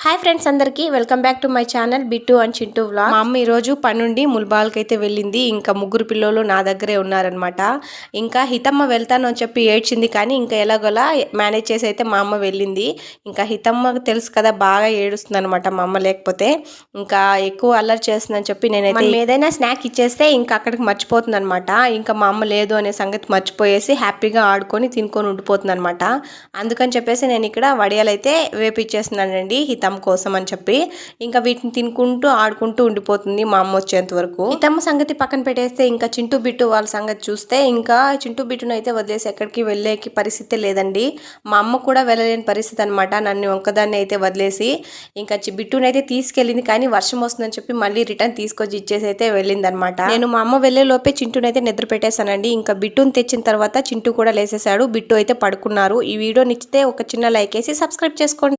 Hi friends అందరికీ welcome back to my channel Bittu and Chintu vlog. మా అమ్మ ఈరోజు పని నుండి ముల్బాల్కి అయితే వెళ్ళింది. ఇంకా ముగ్గురు పిల్లలు నా దగ్గరే ఉన్నారనమాట. ఇంకా హితమ్మ వెళ్తాను అని చెప్పి ఏడ్చింది, కానీ ఇంకా ఎలాగోలా మేనేజ్ చేసి అయితే మా అమ్మ వెళ్ళింది. ఇంకా హితమ్మకు తెలుసు కదా, బాగా ఏడుస్తుంది అనమాట మా అమ్మ లేకపోతే. ఇంకా ఎక్కువ అల్లరి చేస్తుందని చెప్పి నేనైతే ఏదైనా స్నాక్ ఇచ్చేస్తే ఇంకా అక్కడికి మర్చిపోతుంది అనమాట. ఇంకా మా అమ్మ లేదు అనే సంగతి మర్చిపోయేసి హ్యాపీగా ఆడుకొని తినుకొని ఉండిపోతుంది అనమాట. అందుకని చెప్పేసి నేను ఇక్కడ వడియాలు అయితే వేపిచ్చేస్తున్నానండి హితమ్మ కోసం అని చెప్పి. ఇంకా వీటిని తినుకుంటూ ఆడుకుంటూ ఉండిపోతుంది మా అమ్మ వచ్చేంత వరకు. హితమ్మ సంగతి పక్కన పెట్టేస్తే ఇంకా చింటూ బిట్టు వాళ్ళ సంగతి చూస్తే, ఇంకా చింటూ బిట్టును అయితే వదిలేసి ఎక్కడికి వెళ్ళేకి పరిస్థితి లేదండి. మా అమ్మ కూడా వెళ్ళలేని పరిస్థితి అనమాట. నన్ను ఒక్కదాన్ని అయితే వదిలేసి ఇంకా బిట్టునైతే తీసుకెళ్ళింది, కానీ వర్షం వస్తుందని చెప్పి మళ్ళీ రిటర్న్ తీసుకొచ్చి ఇచ్చేసి అయితే వెళ్ళింది అనమాట. నేను మా అమ్మ వెళ్లే లోపే చింటూనైతే నిద్ర పెట్టేశానండి. ఇంకా బిట్టుని తెచ్చిన తర్వాత చింటూ కూడా లేసేసాడు. బిట్టు అయితే పడుకున్నారు. ఈ వీడియో నచ్చితే ఒక చిన్న లైక్ వేసి సబ్స్క్రైబ్ చేసుకోండి.